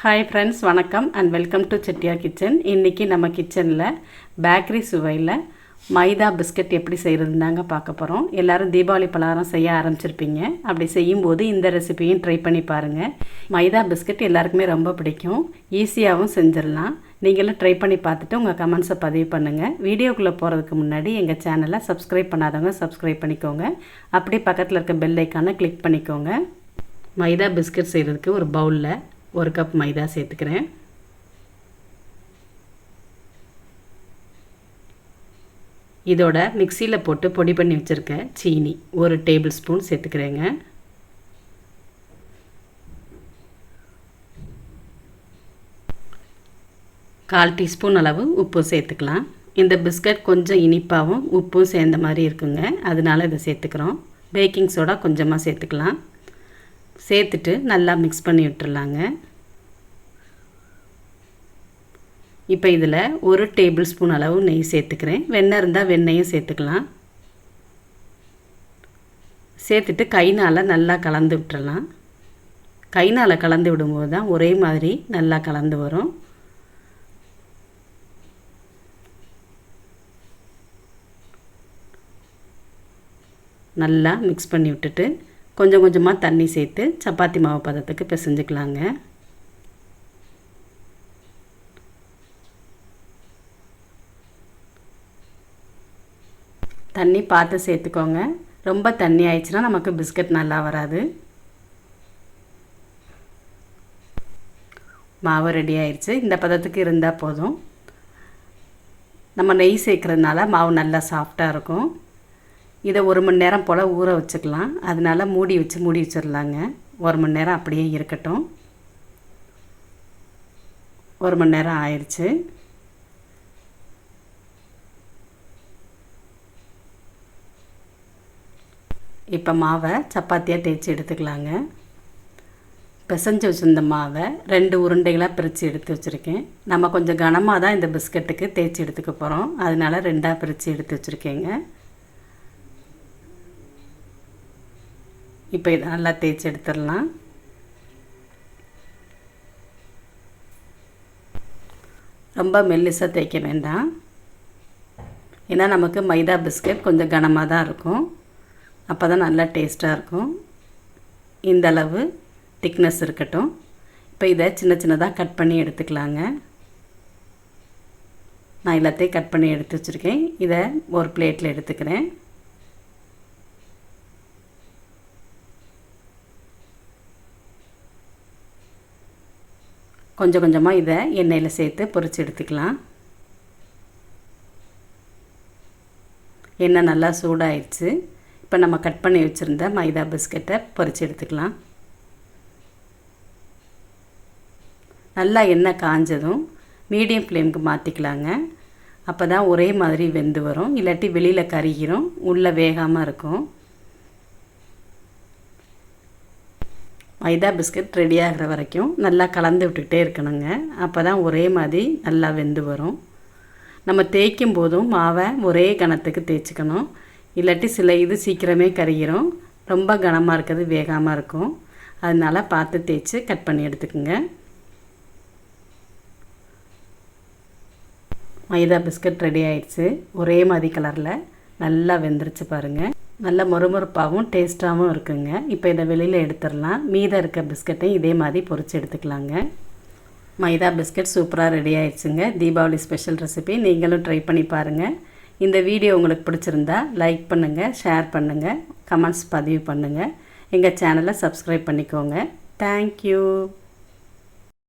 Hi friends, வணக்கம் and welcome to Chettiar kitchen. இன்றைக்கி நம்ம கிச்சனில் பேக்கரி சுவையில் மைதா பிஸ்கட் எப்படி செய்கிறதுன்னு தாங்க பார்க்க போகிறோம். எல்லோரும் தீபாவளி பலகாரம் செய்ய ஆரம்பிச்சிருப்பீங்க. அப்படி செய்யும்போது இந்த ரெசிபியும் ட்ரை பண்ணி பாருங்கள். மைதா பிஸ்கட் எல்லாருக்குமே ரொம்ப பிடிக்கும், ஈஸியாகவும் செஞ்சிடலாம். நீங்களும் ட்ரை பண்ணி பார்த்துட்டு உங்கள் கமெண்ட்ஸை பதிவு பண்ணுங்கள். வீடியோக்குள்ளே போகிறதுக்கு முன்னாடி எங்கள் சேனலை சப்ஸ்கிரைப் பண்ணாதவங்க சப்ஸ்கிரைப் பண்ணிக்கோங்க. அப்படி பக்கத்தில் இருக்க பெல் ஐக்கானை கிளிக் பண்ணிக்கோங்க. மைதா பிஸ்கட் செய்கிறதுக்கு ஒரு பவுலில் 1 கப் மைதா சேர்த்துக்கிறேன். இதோட மிக்சியில் போட்டு பொடி பண்ணி வச்சுருக்க சீனி 1 டேபிள் ஸ்பூன் சேர்த்துக்கிறேங்க. கால் டீஸ்பூன் அளவு உப்பு சேர்த்துக்கலாம். இந்த பிஸ்கட் கொஞ்சம் இனிப்பாகவும் உப்பும் சேர்ந்த மாதிரி இருக்குங்க, அதனால இதை சேர்த்துக்கிறோம். பேக்கிங் சோடா கொஞ்சமாக சேர்த்துக்கலாம். சேர்த்துட்டு நல்லா மிக்ஸ் பண்ணி விட்டுறலாங்க. இப்போ இதில் 1 டேபிள் ஸ்பூன் அளவு நெய் சேர்த்துக்கிறேன். வெண்ணெய் இருந்தால் வெண்ணெயும் சேர்த்துக்கலாம். சேர்த்துட்டு கைனால் நல்லா கலந்து விட்டுறலாம். கைனால் கலந்து விடும்போது தான் ஒரே மாதிரி நல்லா கலந்து வரும். நல்லா மிக்ஸ் பண்ணி விட்டுட்டு கொஞ்சம் கொஞ்சமாக தண்ணி சேர்த்து சப்பாத்தி மாவு பதத்துக்கு பிசைஞ்சுக்கலாங்க. தண்ணி பார்த்து சேர்த்துக்கோங்க. ரொம்ப தண்ணி ஆயிடுச்சுன்னா நமக்கு பிஸ்கட் நல்லா வராது. மாவு ரெடி ஆயிடுச்சு. இந்த பதத்துக்கு இருந்தால் போதும். நம்ம நெய் சேர்க்குறதுனால மாவு நல்லா சாஃப்டாக இருக்கும். இதை 1 மணி நேரம் போல் ஊற வச்சுக்கலாம். அதனால் மூடி வச்சிடலாங்க. 1 மணி நேரம் அப்படியே இருக்கட்டும். 1 மணி நேரம் ஆயிடுச்சு. இப்போ மாவை சப்பாத்தியாக தேய்ச்சி எடுத்துக்கலாங்க. பிசைஞ்சு வச்சுருந்த மாவை 2 உருண்டைகளாக பிரித்து எடுத்து வச்சுருக்கேன். நம்ம கொஞ்சம் கனமாக தான் இந்த பிஸ்கட்டுக்கு தேய்ச்சி எடுத்துக்க போகிறோம், அதனால் 2ஆக பிரித்து எடுத்து வச்சுருக்கேங்க. இப்போ இதை நல்லா தேய்ச்சி எடுத்துடலாம். ரொம்ப மெல்லிசாக தேய்க்க வேண்டாம், ஏன்னா நமக்கு மைதா பிஸ்கட் கொஞ்சம் கனமாக தான் இருக்கும். அப்போ தான் நல்லா டேஸ்ட்டாக இருக்கும். இந்த அளவு திக்னஸ் இருக்கட்டும். இப்போ இதை சின்ன சின்னதாக கட் பண்ணி எடுத்துக்கலாங்க. நான் எல்லாத்தையும் கட் பண்ணி எடுத்து வச்சுருக்கேன். இதை ஒரு பிளேட்டில் எடுத்துக்கிறேன். கொஞ்சம் கொஞ்சமாக இதை எண்ணெயில் சேர்த்து பொரித்து எடுத்துக்கலாம். எண்ணெய் நல்லா சூடாயிடுச்சு. இப்போ நம்ம கட் பண்ணி வச்சுருந்த மைதா பிஸ்கட்டை பொரித்து எடுத்துக்கலாம். நல்லா எண்ணெய் காஞ்சதும் மீடியம் ஃப்ளேமுக்கு மாற்றிக்கலாங்க. அப்போ தான் ஒரே மாதிரி வெந்து வரும், இல்லாட்டி வெளியில் கருகிரும், உள்ளே வேகாமல் இருக்கும். மைதா பிஸ்கட் ரெடி ஆகிற வரைக்கும் நல்லா கலந்து விட்டுக்கிட்டே இருக்கணுங்க. அப்போ தான் ஒரே மாதிரி நல்லா வெந்து வரும். நம்ம தேய்க்கும் போதும் மாவை ஒரே கனத்துக்கு தேய்ச்சிக்கணும், இல்லாட்டி சில இது சீக்கிரமே கருகிரும், ரொம்ப கனமாக இருக்கிறது வேகாமல் இருக்கும். அதனால் பார்த்து தேய்ச்சி கட் பண்ணி எடுத்துக்கோங்க. மைதா பிஸ்கட் ரெடி ஆயிடுச்சு. ஒரே மாதிரி கலரில் நல்லா வெந்துருச்சு பாருங்கள். நல்ல மொறுமொறுப்பாகவும் டேஸ்ட்டாகவும் இருக்குங்க. இப்போ இதை வெளியில் எடுத்துடலாம். மீதம் இருக்க பிஸ்கட்டையும் இதே மாதிரி பொரித்து எடுத்துக்கலாங்க. மைதா பிஸ்கட் சூப்பராக ரெடி ஆயிடுச்சுங்க. Deepavali special recipe. நீங்களும் ட்ரை பண்ணி பாருங்கள். இந்த வீடியோ உங்களுக்கு பிடிச்சிருந்தா லைக் பண்ணுங்கள், ஷேர் பண்ணுங்கள், கமெண்ட்ஸ் பதிவு பண்ணுங்கள். எங்கள் சேனலை சப்ஸ்கிரைப் பண்ணிக்கோங்க. தேங்க்யூ.